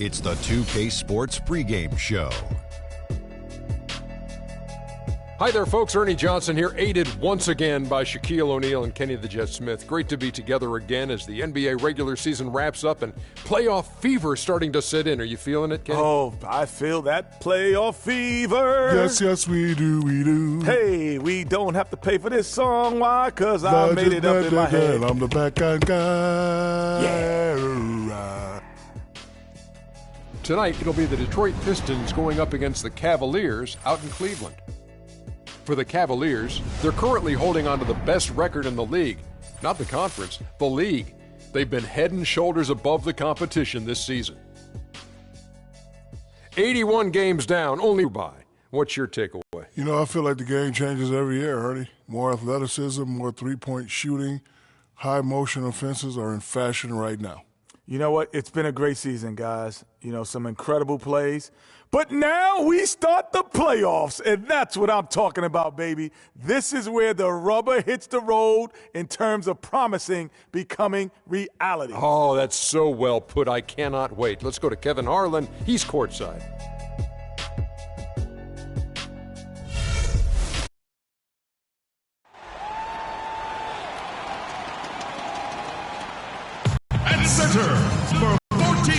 It's the 2K Sports pregame show. Hi there, folks. Ernie Johnson here, aided once again by Shaquille O'Neal and Kenny the Jet Smith. Great to be together again as the NBA regular season wraps up and playoff fever starting to set in. Are you feeling it, Kenny? Oh, I feel that playoff fever. Yes, we do. Hey, we don't have to pay for this song. Why? Because I made it up in my head. I'm the backhand guy. Yeah. Tonight, it'll be the Detroit Pistons going up against the Cavaliers out in Cleveland. For the Cavaliers, they're currently holding on to the best record in the league. Not the conference, the league. They've been head and shoulders above the competition this season. 81 games down, only by. What's your takeaway? You know, I feel like the game changes every year, Ernie. More athleticism, more three-point shooting, high motion offenses are in fashion right now. You know what? It's been a great season, guys. You know, some incredible plays. But now we start the playoffs, and that's what I'm talking about, baby. This is where the rubber hits the road in terms of promising becoming reality. Oh, that's so well put. I cannot wait. Let's go to Kevin Harlan. He's courtside. At center, number 14,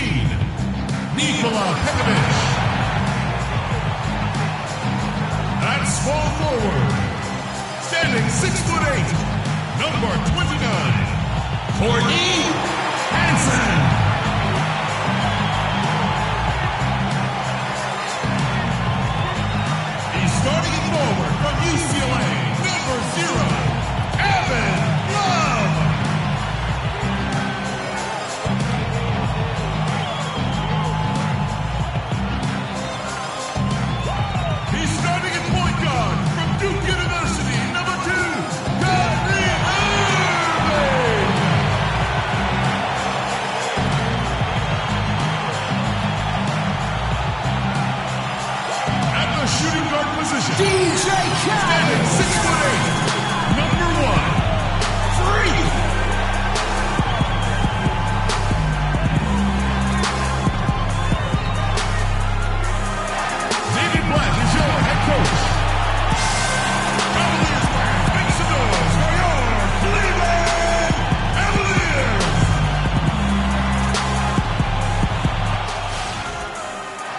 Niquo. At small forward, standing 6'8", number 29, Courtney Hansen. He's starting at forward from UCLA, number 0, Evan Love. He's starting at point guard from Duke University, number 2, Cavalier. At the shooting guard position, DJ Khaled, standing 6'8", number 1, 3. David Black is your head coach. Cavaliers fans, make some noise for your Cleveland Cavaliers.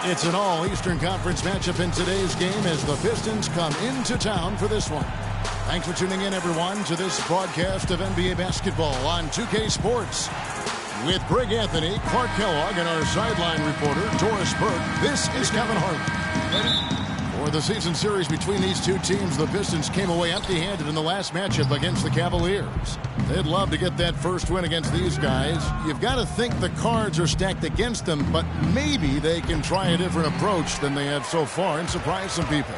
It's an all-Eastern Conference matchup in today's game as the Pistons come into town for this one. Thanks for tuning in, everyone, to this broadcast of NBA basketball on 2K Sports. With Greg Anthony, Clark Kellogg, and our sideline reporter, Doris Burke, this is Kevin Harlan. For the season series between these two teams, the Pistons came away empty-handed in the last matchup against the Cavaliers. They'd love to get that first win against these guys. You've got to think the cards are stacked against them, but maybe they can try a different approach than they have so far and surprise some people.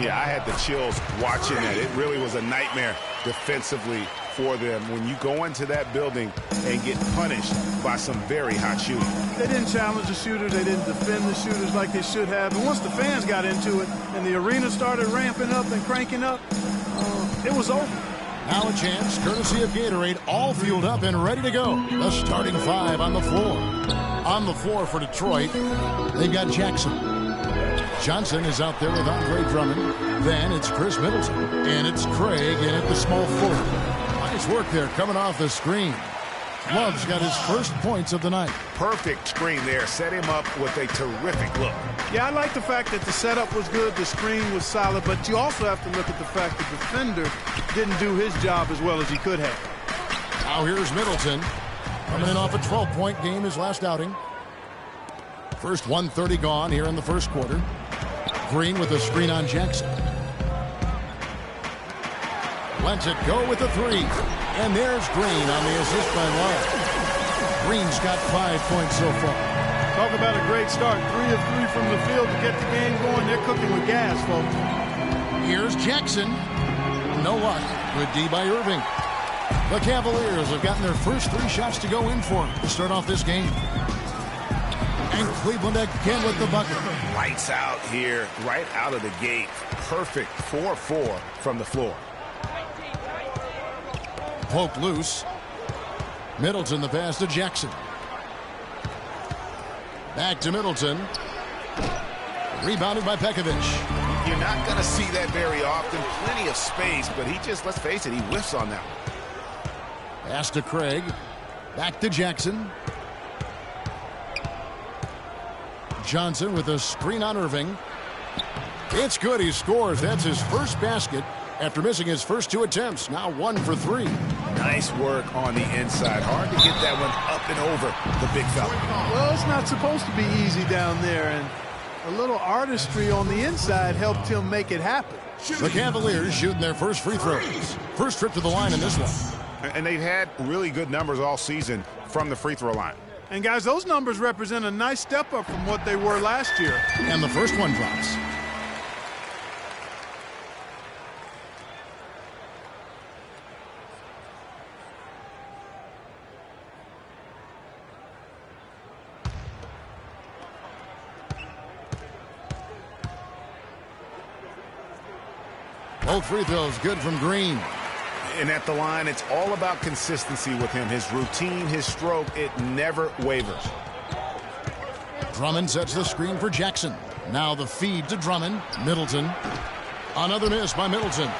Yeah, I had the chills watching that. It really was a nightmare defensively for them when you go into that building and get punished by some very hot shooting. They didn't challenge the shooters. They didn't defend the shooters like they should have. And once the fans got into it and the arena started ramping up and cranking up, it was over. Now a chance, courtesy of Gatorade, all fueled up and ready to go. The starting 5 on the floor. On the floor for Detroit, they've got Jackson. Johnson is out there with Andre Drummond. Then it's Chris Middleton. And it's Craig in at the small forward. Nice work there coming off the screen. Love's got his first points of the night. Perfect screen there. Set him up with a terrific look. Yeah, I like the fact that the setup was good, the screen was solid, but you also have to look at the fact the defender didn't do his job as well as he could have. Now here's Middleton. Coming in off a 12-point game his last outing. First 1:30 gone here in the first quarter. Green with a screen on Jackson. Lets it go with the 3. And there's Green on the assist by Love. Green's got 5 points so far. Talk about a great start. 3 of 3 from the field to get the game going. They're cooking with gas, folks. Here's Jackson. No luck. Good D by Irving. The Cavaliers have gotten their first 3 shots to go in for to start off this game. And Cleveland again with the bucket. Lights out here, right out of the gate. Perfect 4-4 from the floor. Poked loose. Middleton the pass to Jackson. Back to Middleton. Rebounded by Pekovic. You're not going to see that very often. Plenty of space, but he just, let's face it, he whiffs on that one. Pass to Craig. Back to Jackson. Johnson with a screen on Irving. It's good. He scores. That's his first basket after missing his first 2 attempts. Now 1 for 3. Nice work on the inside. Hard to get that one up and over the big fella. Well, it's not supposed to be easy down there, and a little artistry on the inside helped him make it happen. The Cavaliers shooting their first free throws. First trip to the line in this one. And they've had really good numbers all season from the free throw line. And, guys, those numbers represent a nice step up from what they were last year. And the first one drops. Both free throws good from Green. And at the line, it's all about consistency with him. His routine, his stroke, it never wavers. Drummond sets the screen for Jackson. Now the feed to Drummond. Middleton. Another miss by Middleton.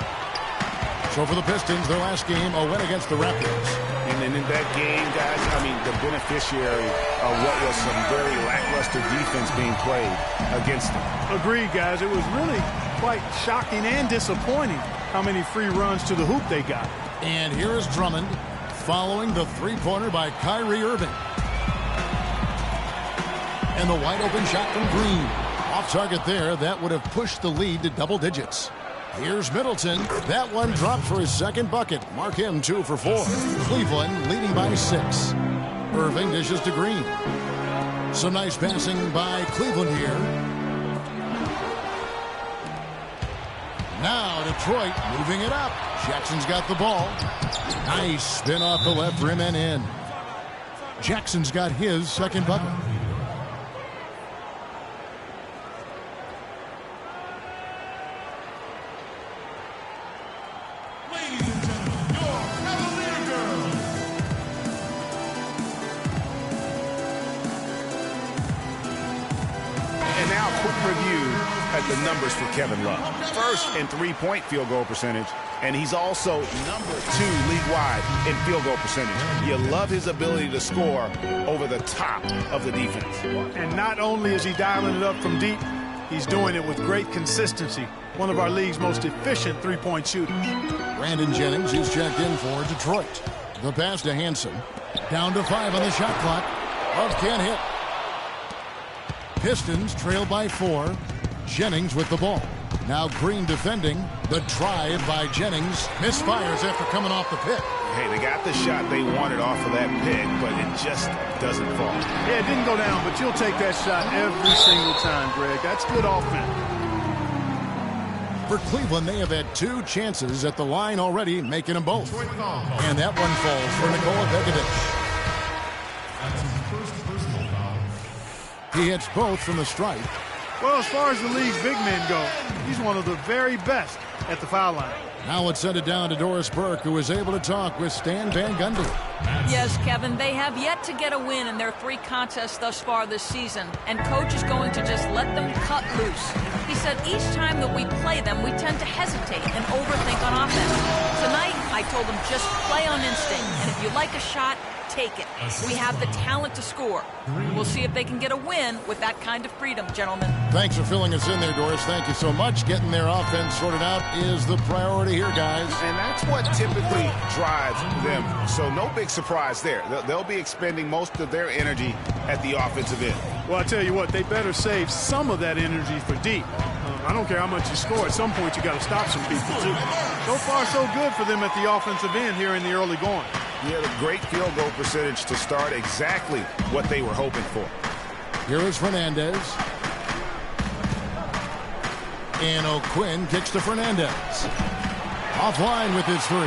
So for the Pistons, their last game, a win against the Raptors. And in that game, guys, I mean, the beneficiary of what was some very lackluster defense being played against them. Agreed, guys. It was really quite shocking and disappointing how many free runs to the hoop they got. And here is Drummond following the three-pointer by Kyrie Irving. And the wide-open shot from Green. Off target there. That would have pushed the lead to double digits. Here's Middleton. That one dropped for his second bucket. Mark him 2 for 4. Cleveland leading by 6. Irving dishes to Green. Some nice passing by Cleveland here. Now Detroit moving it up. Jackson's got the ball. Nice spin off the left rim and in. Jackson's got his second bucket. Ladies and gentlemen, your Cavalier girls. And now a quick review at the numbers for Kevin Love. First in three-point field goal percentage, and he's also number 2 league-wide in field goal percentage. You love his ability to score over the top of the defense. And not only is he dialing it up from deep, he's doing it with great consistency. One of our league's most efficient three-point shooters. Brandon Jennings is checked in for Detroit. The pass to Hansen. Down to 5 on the shot clock. Love can't hit. Pistons trail by 4. Jennings with the ball. Now Green defending. The drive by Jennings. Misfires after coming off the pick. Hey, they got the shot they wanted off of that pick, but it just doesn't fall. Yeah, it didn't go down, but you'll take that shot every single time, Greg. That's good offense. For Cleveland, they have had 2 chances at the line already, making them both. And that one falls for Nikola Pekovic. He hits both from the stripe. Well, as far as the league's big men go, he's one of the very best at the foul line. Now let's send it down to Doris Burke, who was able to talk with Stan Van Gundy. Yes, Kevin, they have yet to get a win in their 3 contests thus far this season, and coach is going to just let them cut loose. He said each time that we play them, we tend to hesitate and overthink on offense. Tonight, I told them just play on instinct, and if you like a shot, take it. We have the talent to score. We'll see if they can get a win with that kind of freedom, gentlemen. Thanks for filling us in there, Doris. Thank you so much. Getting their offense sorted out is the priority here, guys. And that's what typically drives them. So no big surprise there. They'll be expending most of their energy at the offensive end. Well, I tell you what, they better save some of that energy for deep. I don't care how much you score. At some point, you got to stop some people, too. So far, so good for them at the offensive end here in the early going. He had a great field goal percentage to start, exactly what they were hoping for. Here is Fernandez. And O'Quinn kicks to Fernandez. Offline with his 3.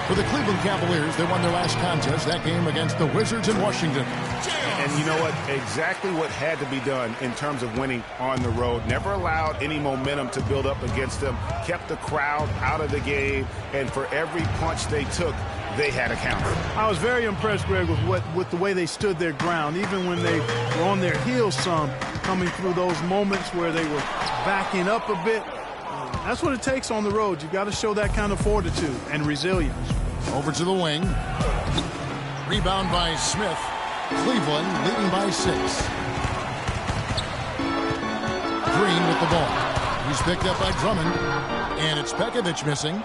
For the Cleveland Cavaliers, they won their last contest, that game against the Wizards in Washington. And you know what? Exactly what had to be done in terms of winning on the road. Never allowed any momentum to build up against them. Kept the crowd out of the game. And for every punch they took, they had a counter. I was very impressed, Greg, with the way they stood their ground, even when they were on their heels some, coming through those moments where they were backing up a bit. That's what it takes on the road. You've got to show that kind of fortitude and resilience. Over to the wing. Rebound by Smith. Cleveland leading by 6. Green with the ball. He's picked up by Drummond. And it's Pekovic missing.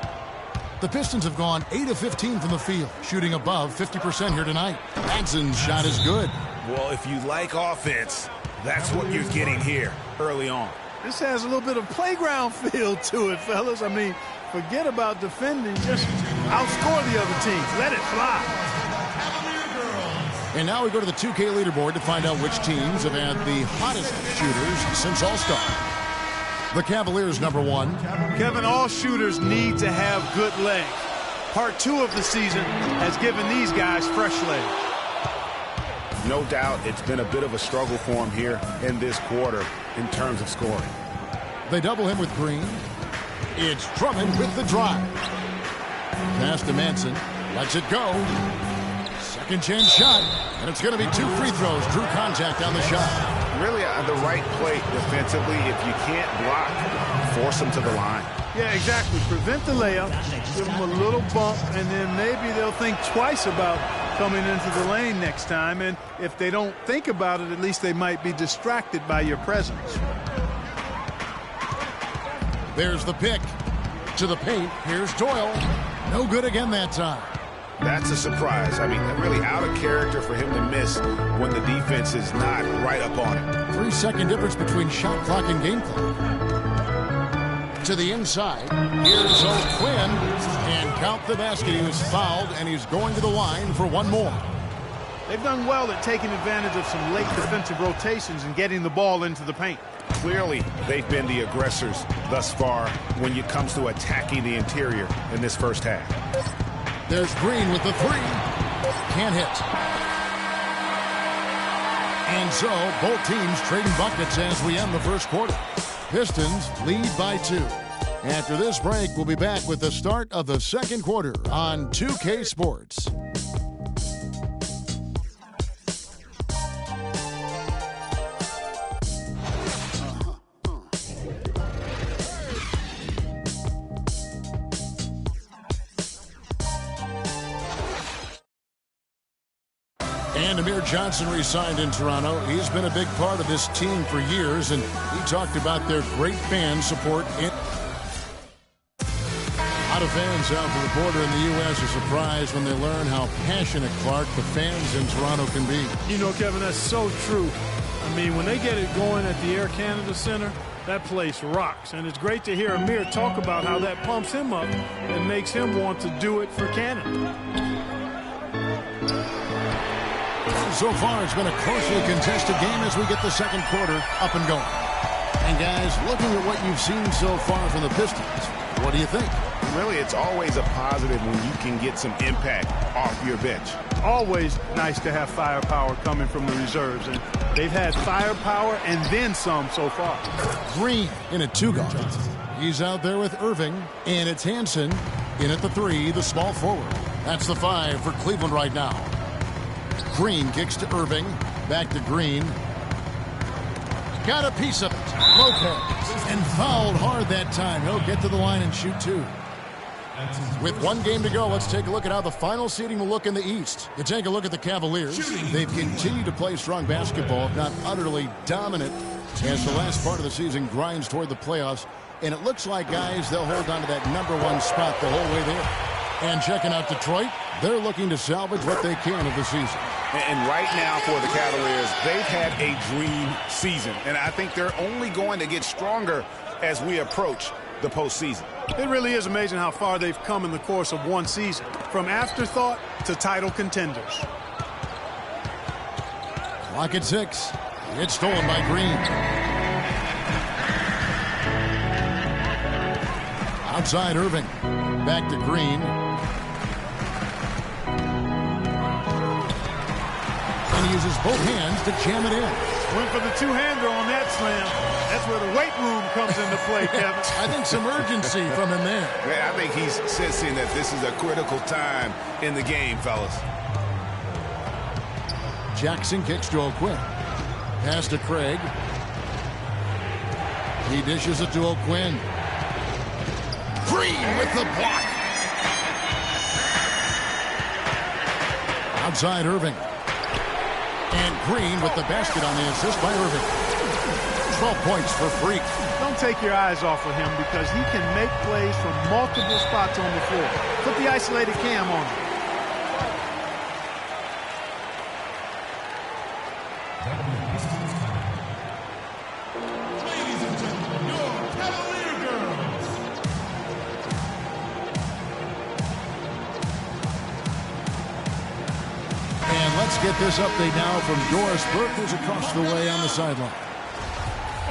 The Pistons have gone 8 of 15 from the field, shooting above 50% here tonight. Manson's shot is good. Well, if you like offense, that's what you're getting here early on. This has a little bit of playground feel to it, fellas. I mean, forget about defending. Just outscore the other teams. Let it fly. And now we go to the 2K leaderboard to find out which teams have had the hottest shooters since All-Star. The Cavaliers, number 1. Kevin, all shooters need to have good legs. Part 2 of the season has given these guys fresh legs. No doubt it's been a bit of a struggle for him here in this quarter in terms of scoring. They double him with Green. It's Drummond with the drive. Pass to Manson. Lets it go. Second chance shot. And it's going to be 2 free throws. Drew contact on the shot. Really the right play defensively. If you can't block, force them to the line. Yeah, exactly. Prevent the layup. Give them a little bump. And then maybe they'll think twice about coming into the lane next time. And if they don't think about it, at least they might be distracted by your presence. There's the pick. To the paint. Here's Doyle. No good again that time. That's a surprise. I mean, really out of character for him to miss when the defense is not right up on him. 3-second difference between shot clock and game clock. To the inside. Here's O'Quinn. And count the basket. He was fouled, and he's going to the line for one more. They've done well at taking advantage of some late defensive rotations and getting the ball into the paint. Clearly, they've been the aggressors thus far when it comes to attacking the interior in this first half. There's Green with the 3. Can't hit. And so, both teams trading buckets as we end the first quarter. Pistons lead by 2. After this break, we'll be back with the start of the second quarter on 2K Sports. And Amir Johnson re-signed in Toronto. He's been a big part of this team for years, and he talked about their great fan support. A lot of fans south of the border in the U.S. are surprised when they learn how passionate, Clark, the fans in Toronto can be. You know, Kevin, that's so true. I mean, when they get it going at the Air Canada Center, that place rocks. And it's great to hear Amir talk about how that pumps him up and makes him want to do it for Canada. So far, it's been a closely contested game as we get the second quarter up and going. And guys, looking at what you've seen so far from the Pistons, what do you think? Really, it's always a positive when you can get some impact off your bench. Always nice to have firepower coming from the reserves. And they've had firepower and then some so far. Green in a 2-guard. He's out there with Irving. And it's Hansen in at the 3, the small forward. That's the 5 for Cleveland right now. Green kicks to Irving. Back to Green. Got a piece of it. Lopez. And fouled hard that time. He'll get to the line and shoot 2. With one game to go, let's take a look at how the final seeding will look in the East. You take a look at the Cavaliers. They've continued to play strong basketball, if not utterly dominant, as the last part of the season grinds toward the playoffs. And it looks like, guys, they'll hold on to that #1 spot the whole way there. And checking out Detroit, they're looking to salvage what they can of the season. And right now for the Cavaliers, they've had a dream season. And I think they're only going to get stronger as we approach the postseason. It really is amazing how far they've come in the course of one season, from afterthought to title contenders. Clock at 6. It's stolen by Green. Outside Irving. Back to Green. And uses both hands to jam it in. Went for the two-hander on that slam. That's where the weight room comes into play, Kevin. I think some urgency from him there. Yeah, I think he's sensing that this is a critical time in the game, fellas. Jackson kicks to O'Quinn. Pass to Craig. He dishes it to O'Quinn. Green with the block. Outside Irving. And Green with the basket on the assist by Irving. 12 points for Freak. Don't take your eyes off of him because he can make plays from multiple spots on the floor. Put the isolated cam on him. Ladies and gentlemen, your Cavalier girls. And let's get this update now from Doris Burke, who's across the way on the sideline.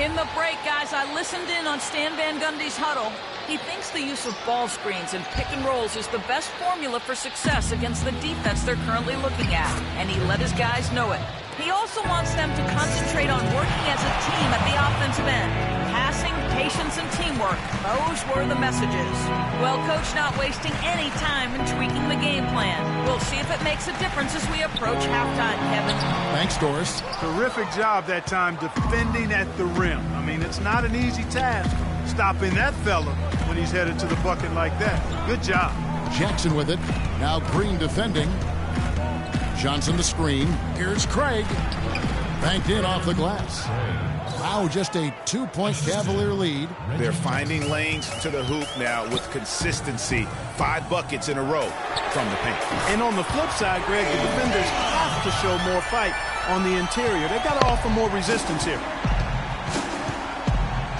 In the break, guys, I listened in on Stan Van Gundy's huddle. He thinks the use of ball screens and pick and rolls is the best formula for success against the defense they're currently looking at, and he let his guys know it. He also wants them to concentrate on working as a team at the offensive end. Passing, patience, and teamwork. Those were the messages. Well, Coach not wasting any time in tweaking the game plan. We'll see if it makes a difference as we approach halftime, Kevin. Thanks, Doris. Terrific job that time defending at the rim. I mean, it's not an easy task stopping that fella when he's headed to the bucket like that. Good job. Jackson with it. Now Green defending. Johnson the screen. Here's Craig. Banked in off the glass. Wow, just a 2-point Cavalier lead. They're finding lanes to the hoop now with consistency. 5 buckets in a row from the paint. And on the flip side, Greg, the defenders have to show more fight on the interior. They've got to offer more resistance here.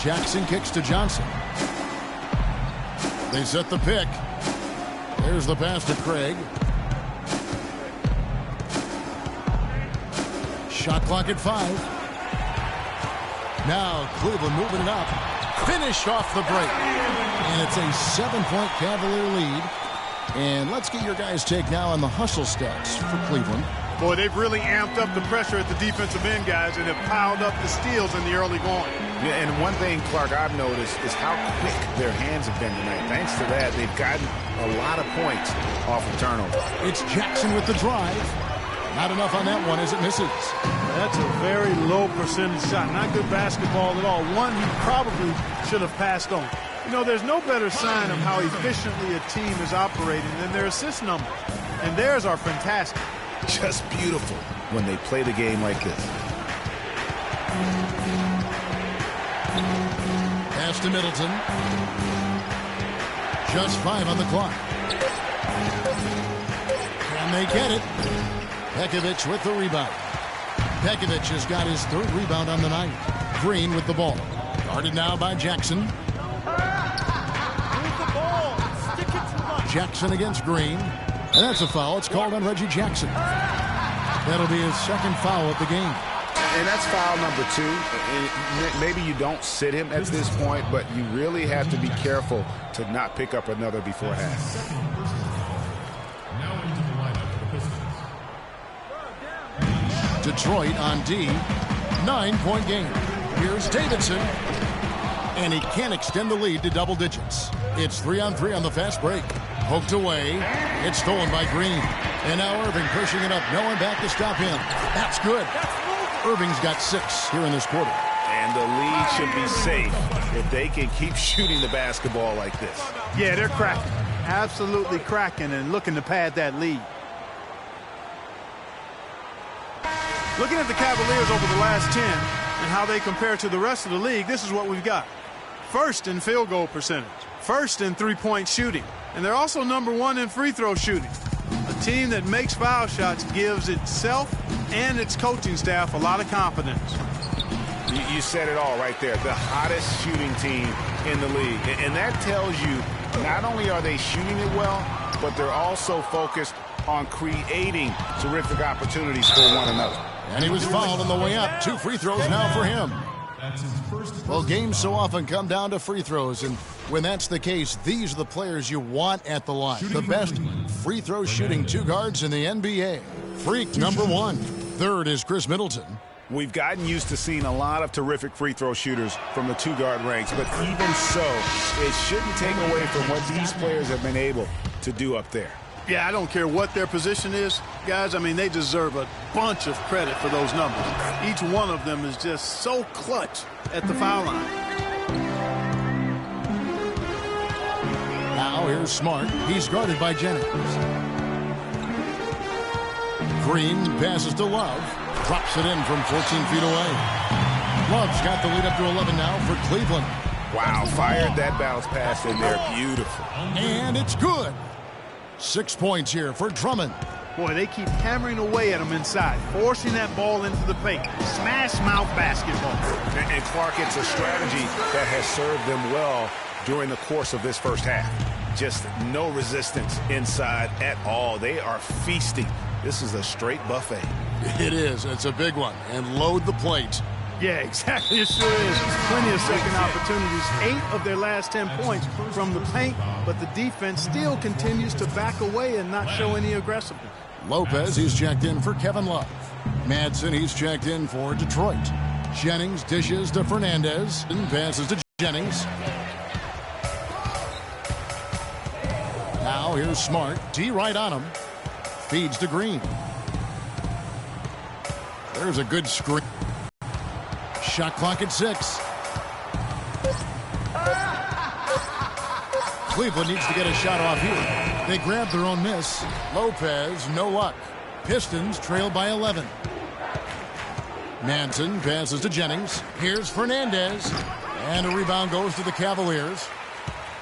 Jackson kicks to Johnson. They set the pick. There's the pass to Craig. Shot clock at 5. Now Cleveland moving it up. Finish off the break. And it's a 7-point Cavalier lead. And let's get your guys' take now on the hustle stats for Cleveland. Boy, they've really amped up the pressure at the defensive end, guys, and have piled up the steals in the early going. Yeah, and one thing, Clark, I've noticed is how quick their hands have been tonight. Thanks to that, they've gotten a lot of points off of turnover. It's Jackson with the drive. Not enough on that one as it misses. That's a very low percentage shot. Not good basketball at all. One he probably should have passed on. You know, there's no better sign of how efficiently a team is operating than their assist numbers. And theirs are fantastic. Just beautiful when they play the game like this. Pass to Middleton. Just 5 on the clock. Can they get it? Pekovic with the rebound. Pekovic has got his 3rd rebound on the night. Green with the ball. Guarded now by Jackson. Jackson against Green. And that's a foul. It's called on Reggie Jackson. That'll be his 2nd foul of the game. And that's foul number 2. Maybe you don't sit him at this point, but you really have to be careful to not pick up another before half. Detroit on D. 9-point game. Here's Davidson. And he can't extend the lead to double digits. It's 3-on-3 on the fast break. Poked away. It's stolen by Green. And now Irving pushing it up. No one back to stop him. That's good. Irving's got 6 here in this quarter. And the lead should be safe if they can keep shooting the basketball like this. Yeah, they're cracking. Absolutely cracking and looking to pad that lead. Looking at the Cavaliers over the last 10 and how they compare to the rest of the league, this is what we've got. 1st in field goal percentage. 1st in 3-point shooting. And they're also number 1 in free throw shooting. A team that makes foul shots gives itself and its coaching staff a lot of confidence. You said it all right there. The hottest shooting team in the league. And that tells you not only are they shooting it well, but they're also focused on creating terrific opportunities for one another. And he was fouled on the way up. 2 free throws now for him. Well, games so often come down to free throws, and when that's the case, these are the players you want at the line. The best free throw shooting 2 guards in the NBA. Freak number 1. third is Chris Middleton. We've gotten used to seeing a lot of terrific free throw shooters from the two-guard ranks, but even so, it shouldn't take away from what these players have been able to do up there. Yeah, I don't care what their position is, guys. I mean, they deserve a bunch of credit for those numbers. Each one of them is just so clutch at the foul line. Now here's Smart. He's guarded by Jennings. Green passes to Love. Drops it in from 14 feet away. Love's got the lead up to 11 now for Cleveland. Wow, fired that bounce pass in there. Beautiful. And it's good. 6 points here for Drummond. Boy, they keep hammering away at him inside, forcing that ball into the paint. Smash mouth basketball. And Clark, it's a strategy that has served them well during the course of this first half. Just no resistance inside at all. They are feasting. This is a straight buffet. It is. It's a big one. And load the plate. Yeah, exactly. It sure is. Plenty of second opportunities. 8 of their last 10 points from the paint, but the defense still continues to back away and not show any aggressiveness. Lopez, he's checked in for Kevin Love. Madsen, he's checked in for Detroit. Jennings dishes to Fernandez and passes to Jennings. Now here's Smart. D right on him. Feeds to Green. There's a good screen. Shot clock at 6. Cleveland needs to get a shot off here. They grab their own miss. Lopez, no luck. Pistons trail by 11. Manson passes to Jennings. Here's Fernandez. And a rebound goes to the Cavaliers.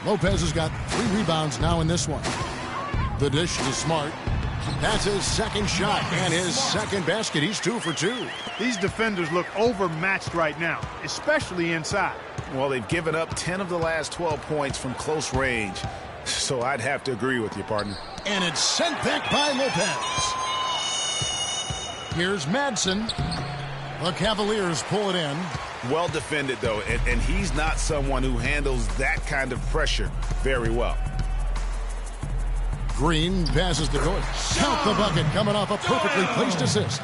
Lopez has got 3 rebounds now in this one. The dish to Smart. That's his second shot and his second basket. He's 2 for 2. These defenders look overmatched right now, especially inside. Well, they've given up 10 of the last 12 points from close range. So I'd have to agree with you, partner. And it's sent back by Lopez. Here's Madsen. The Cavaliers pull it in. Well defended, though, and he's not someone who handles that kind of pressure very well. Green passes to Gordon. Count the bucket coming off a perfectly placed assist.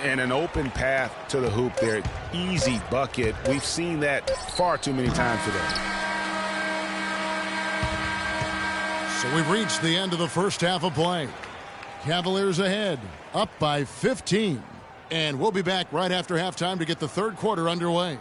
And an open path to the hoop there. Easy bucket. We've seen that far too many times today. So we've reached the end of the first half of play. Cavaliers ahead, up by 15. And we'll be back right after halftime to get the third quarter underway.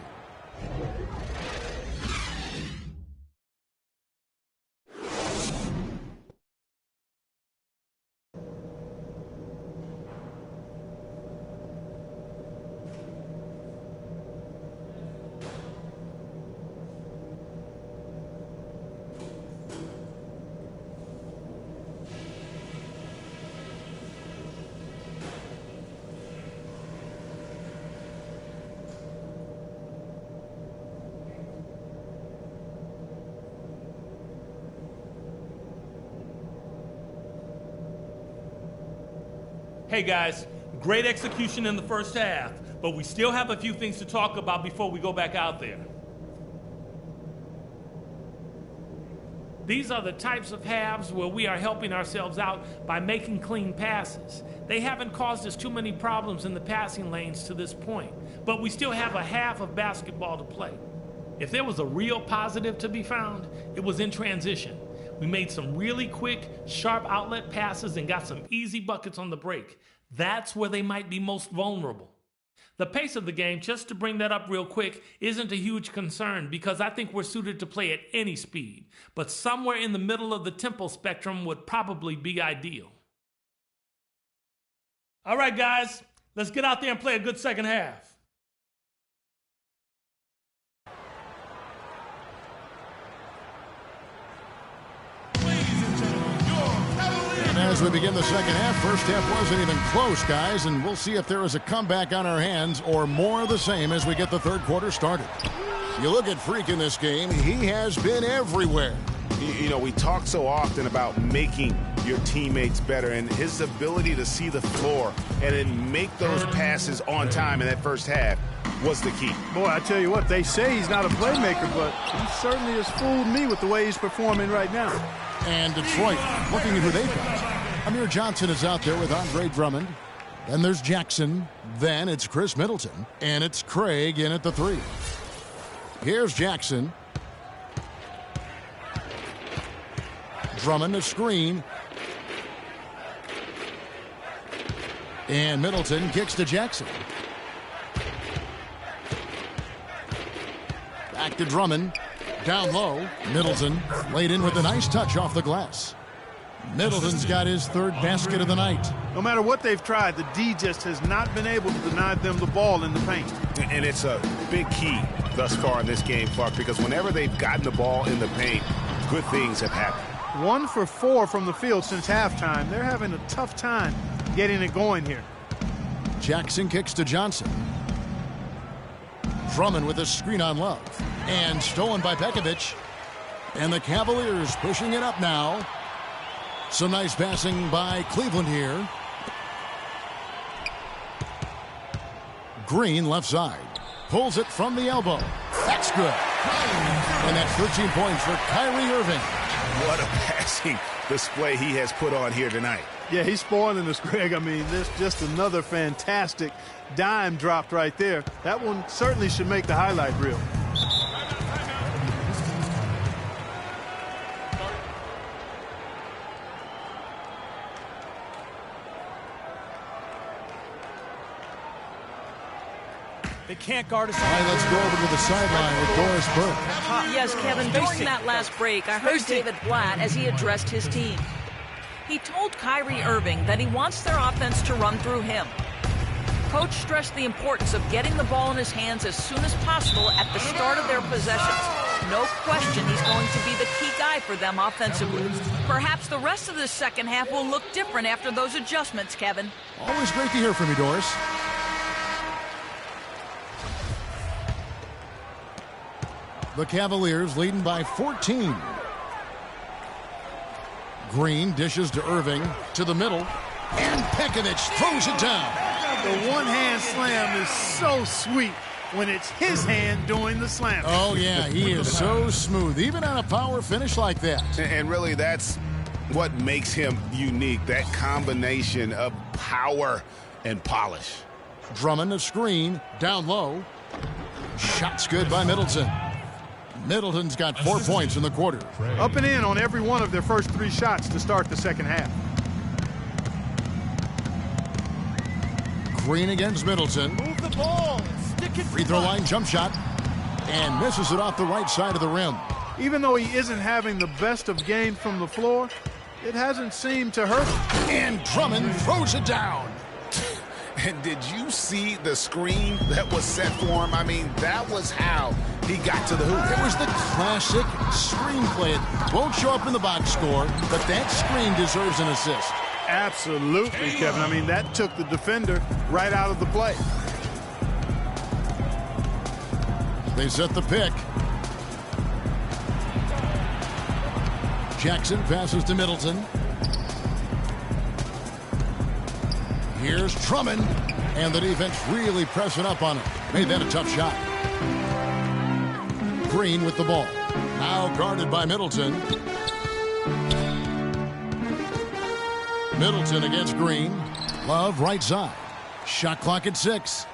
Hey guys, great execution in the first half, but we still have a few things to talk about before we go back out there. These are the types of halves where we are helping ourselves out by making clean passes. They haven't caused us too many problems in the passing lanes to this point, but we still have a half of basketball to play. If there was a real positive to be found, it was in transition. We made some really quick, sharp outlet passes and got some easy buckets on the break. That's where they might be most vulnerable. The pace of the game, just to bring that up real quick, isn't a huge concern because I think we're suited to play at any speed. But somewhere in the middle of the tempo spectrum would probably be ideal. All right, guys, let's get out there and play a good second half. As we begin the second half, first half wasn't even close, guys, and we'll see if there is a comeback on our hands or more of the same as we get the third quarter started. You look at Freak in this game, he has been everywhere. You know, we talk so often about making your teammates better, and his ability to see the floor and then make those passes on time in that first half was the key. Boy, I tell you what, they say he's not a playmaker, but he certainly has fooled me with the way he's performing right now. And Detroit, looking at who they've got. Amir Johnson is out there with Andre Drummond. Then there's Jackson. Then it's Chris Middleton. And it's Craig in at the 3. Here's Jackson. Drummond a screen. And Middleton kicks to Jackson. Back to Drummond. Down low. Middleton laid in with a nice touch off the glass. Middleton's got his 3rd basket of the night. No matter what they've tried, the D just has not been able to deny them the ball in the paint. And it's a big key thus far in this game, Clark, because whenever they've gotten the ball in the paint, good things have happened. 1 for 4 from the field since halftime. They're having a tough time getting it going here. Jackson kicks to Johnson. Drummond with a screen on Love. And stolen by Pekovic. And the Cavaliers pushing it up now. Some nice passing by Cleveland here. Green left side. Pulls it from the elbow. That's good. And that's 13 points for Kyrie Irving. What a passing display he has put on here tonight. Yeah, he's spoiling us, Greg. I mean, this just another fantastic dime dropped right there. That one certainly should make the highlight reel. They can't guard us. All right, let's go over to the sideline with Doris Burke. Yes, Kevin, during that last break, I heard David Blatt as he addressed his team. He told Kyrie Irving that he wants their offense to run through him. Coach stressed the importance of getting the ball in his hands as soon as possible at the start of their possessions. No question he's going to be the key guy for them offensively. Perhaps the rest of the second half will look different after those adjustments, Kevin. Always great to hear from you, Doris. The Cavaliers leading by 14. Green dishes to Irving to the middle. And Pekovic throws it down. The one-hand slam is so sweet when it's his hand doing the slam. Oh, yeah, he is so smooth, even on a power finish like that. And really, that's what makes him unique, that combination of power and polish. Drummond a screen, down low. Shot's good by Middleton. Middleton's got 4 points in the quarter. Up and in on every one of their first 3 shots to start the second half. Green against Middleton. Move the ball. Stick it. Free throw line jump shot. And misses it off the right side of the rim. Even though he isn't having the best of games from the floor, it hasn't seemed to hurt him. And Drummond throws it down. And did you see the screen that was set for him? I mean, that was how he got to the hoop. It was the classic screenplay. It won't show up in the box score, but that screen deserves an assist. Absolutely, Kevin. I mean, that took the defender right out of the play. They set the pick. Jackson passes to Middleton. Here's Drummond, and the defense really pressing up on him. Made that a tough shot. Green with the ball. Now guarded by Middleton. Middleton against Green. Love right side. Shot clock at 6.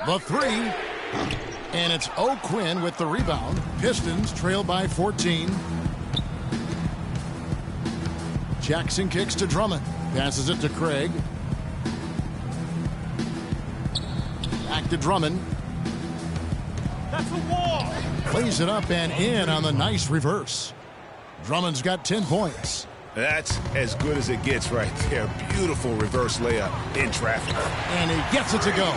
The 3. And it's O'Quinn with the rebound. Pistons trail by 14. Jackson kicks to Drummond. Passes it to Craig. Back to Drummond. That's a wall. Plays it up and in on the nice reverse. Drummond's got 10 points. That's as good as it gets right there. Beautiful reverse layup in traffic. And he gets it to go.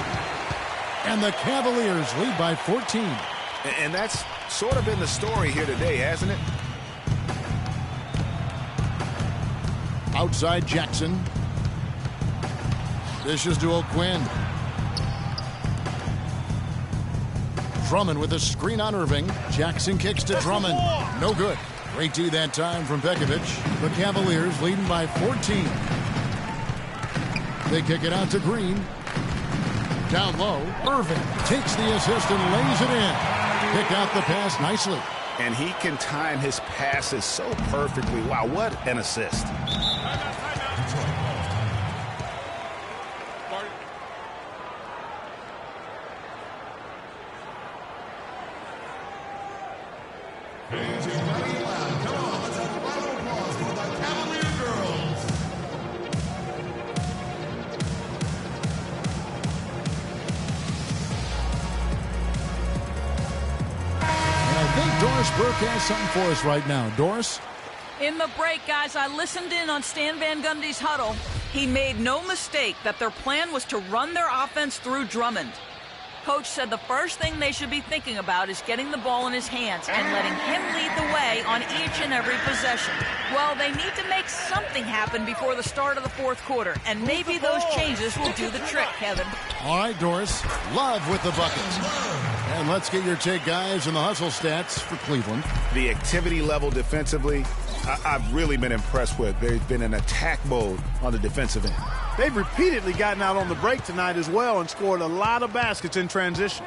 And the Cavaliers lead by 14. And that's sort of been the story here today, hasn't it? Outside Jackson. Dishes to O'Quinn. Drummond with a screen on Irving. Jackson kicks to Drummond. No good. Great D that time from Pekovic. The Cavaliers leading by 14. They kick it out to Green. Down low. Irving takes the assist and lays it in. Pick out the pass nicely. And he can time his passes so perfectly. Wow, what an assist. Doris Burke has something for us right now. Doris? In the break, guys, I listened in on Stan Van Gundy's huddle. He made no mistake that their plan was to run their offense through Drummond. Coach said the first thing they should be thinking about is getting the ball in his hands and letting him lead the way on each and every possession. Well, they need to make something happen before the start of the fourth quarter, and maybe those changes will do the trick, Kevin. All right, Doris. Love with the buckets. And let's get your take, guys, on the hustle stats for Cleveland. The activity level defensively, I've really been impressed with. There's been an attack mode on the defensive end. They've repeatedly gotten out on the break tonight as well and scored a lot of baskets in transition.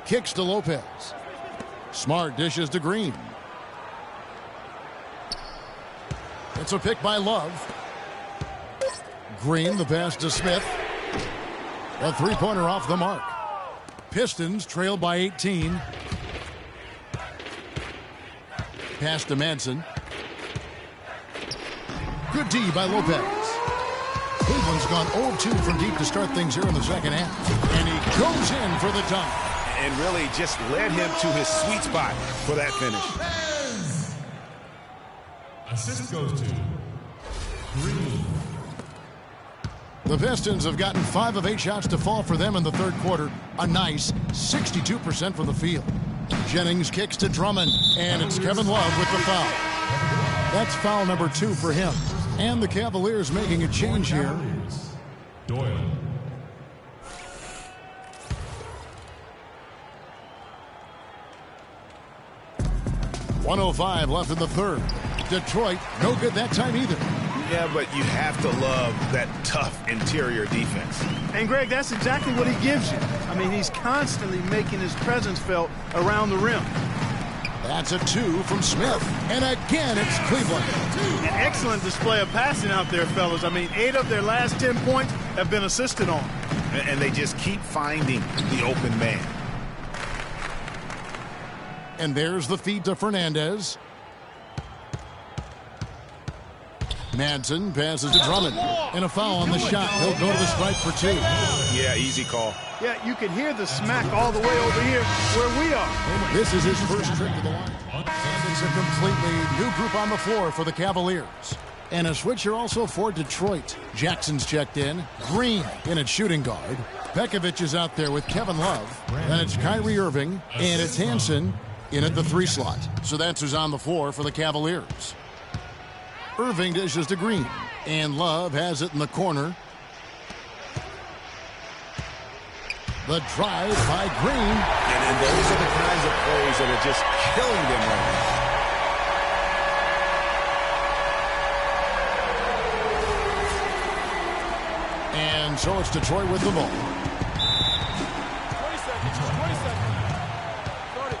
Kicks to Lopez. Smart dishes to Green. It's a pick by Love. Green, the pass to Smith. A three-pointer off the mark. Pistons trail by 18. Pass to Manson. Good D by Lopez. Cleveland's gone 0-2 from deep to start things here in the second half. And he goes in for the dunk. And really just led him to his sweet spot for that finish. Assist goes to Green. The Pistons have gotten 5 of 8 shots to fall for them in the third quarter. A nice 62% from the field. Jennings kicks to Drummond, and it's Kevin Love with the foul. That's foul number 2 for him. And the Cavaliers making a change here. Doyle. .105 left in the third. Detroit, no good that time either. Yeah, but you have to love that tough interior defense. And, Greg, that's exactly what he gives you. I mean, he's constantly making his presence felt around the rim. That's a 2 from Smith. And again, it's Cleveland. An excellent display of passing out there, fellas. I mean, 8 of their last 10 points have been assisted on. And they just keep finding the open man. And there's the feed to Fernandez. Manson passes to Drummond. And a foul on the shot. He'll go to the stripe for 2. Yeah, easy call. Yeah, you can hear the smack all the way over here where we are. This is his first trip to the line. And it's a completely new group on the floor for the Cavaliers. And a switch here also for Detroit. Jackson's checked in. Green in at shooting guard. Pekovic is out there with Kevin Love. Then it's Kyrie Irving. And it's Hansen in at the 3 slot. So that's who's on the floor for the Cavaliers. Irving dishes to Green. And Love has it in the corner. The drive by Green. And those are the kinds of plays that are just killing them right now. And so it's Detroit with the ball. 20 seconds. 20 seconds. Start it.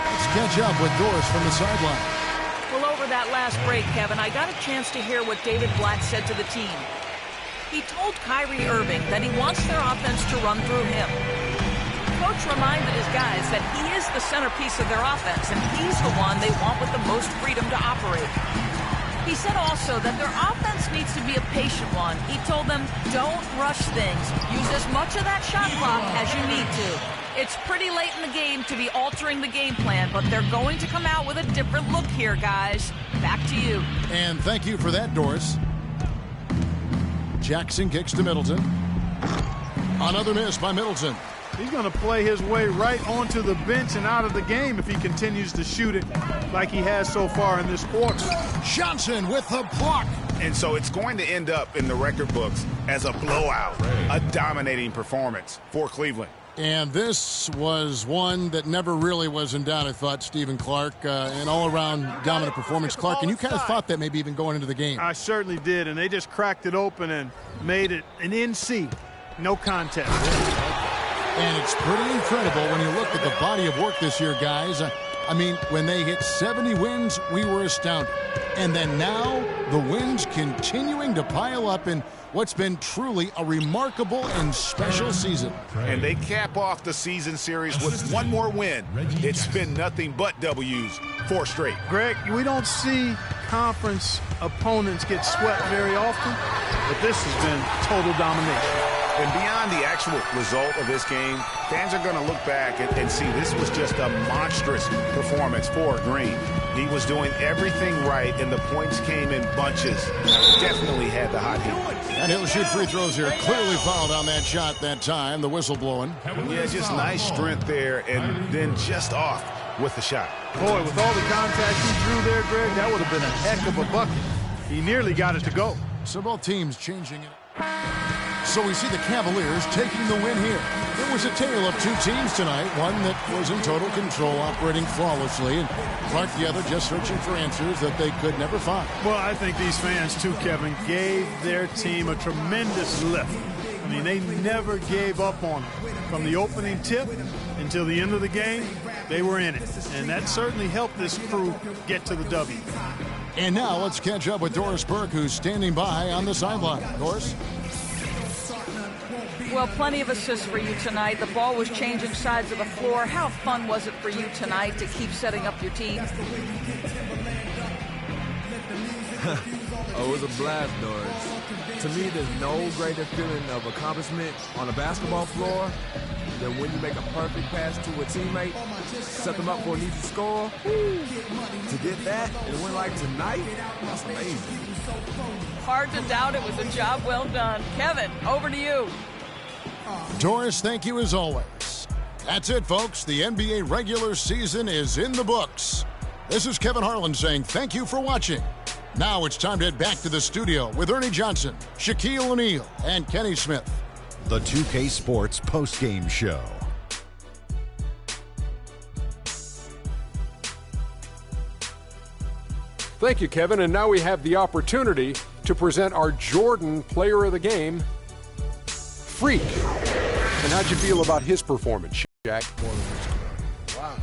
Let's catch up with Doris from the sideline. Well, over that last break, Kevin, I got a chance to hear what David Blatt said to the team. He told Kyrie Irving that he wants their offense to run through him. Coach reminded his guys that he is the centerpiece of their offense, and he's the one they want with the most freedom to operate. He said also that their offense needs to be a patient one. He told them, don't rush things. Use as much of that shot clock as you need to. It's pretty late in the game to be altering the game plan, but they're going to come out with a different look here, guys. Back to you. And thank you for that, Doris. Jackson kicks to Middleton. Another miss by Middleton. He's going to play his way right onto the bench and out of the game if he continues to shoot it like he has so far in this quarter. Johnson with the block. And so it's going to end up in the record books as a blowout, a dominating performance for Cleveland. And this was one that never really was in doubt, I thought, Stephen Clark. An all-around dominant performance. Clark, and you kind of thought that maybe even going into the game. I certainly did, and they just cracked it open and made it an NC. No contest. And it's pretty incredible when you look at the body of work this year, guys. I mean, when they hit 70 wins, we were astounded. And then now, the wins continuing to pile up in what's been truly a remarkable and special season. And they cap off the season series with one more win. It's been nothing but W's, 4 straight. Greg, we don't see conference opponents get swept very often, but this has been total domination. And beyond the actual result of this game, fans are going to look back and see this was just a monstrous performance for Green. He was doing everything right, and the points came in bunches. Definitely had the hot heat. And he'll shoot free throws here. Clearly fouled on that shot that time. The whistle blowing. Yeah, just nice strength there, and then just off with the shot. Boy, with all the contact he drew there, Greg, that would have been a heck of a bucket. He nearly got it to go. So both teams changing it. So we see the Cavaliers taking the win here. It was a tale of two teams tonight, one that was in total control, operating flawlessly, and Clark the other just searching for answers that they could never find. Well, I think these fans, too, Kevin, gave their team a tremendous lift. I mean, they never gave up on them. From the opening tip until the end of the game, they were in it. And that certainly helped this crew get to the W. And now let's catch up with Doris Burke, who's standing by on the sideline. Doris? Well, plenty of assists for you tonight. The ball was changing sides of the floor. How fun was it for you tonight to keep setting up your team? Oh, it was a blast, Doris. To me, there's no greater feeling of accomplishment on a basketball floor than when you make a perfect pass to a teammate, set them up for an easy score. To get that and win like tonight, that's amazing. Hard to doubt it was a job well done. Kevin, over to you. Doris, thank you as always. That's it, folks. The NBA regular season is in the books. This is Kevin Harlan saying thank you for watching. Now it's time to head back to the studio with Ernie Johnson, Shaquille O'Neal, and Kenny Smith. The 2K Sports postgame show. Thank you, Kevin. And now we have the opportunity to present our Jordan Player of the Game, Freak. And how'd you feel about his performance, Shaq? Wow.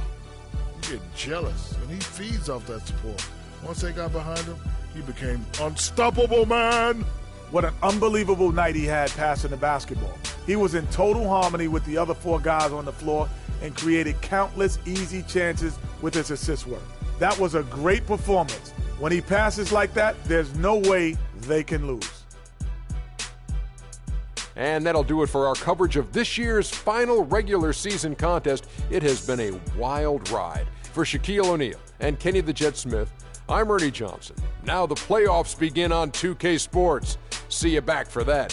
You're getting jealous. And he feeds off that support. Once they got behind him, he became unstoppable, man. What an unbelievable night he had passing the basketball. He was in total harmony with the other four guys on the floor and created countless easy chances with his assist work. That was a great performance. When he passes like that, there's no way they can lose. And that'll do it for our coverage of this year's final regular season contest. It has been a wild ride. For Shaquille O'Neal and Kenny the Jet Smith, I'm Ernie Johnson. Now the playoffs begin on 2K Sports. See you back for that.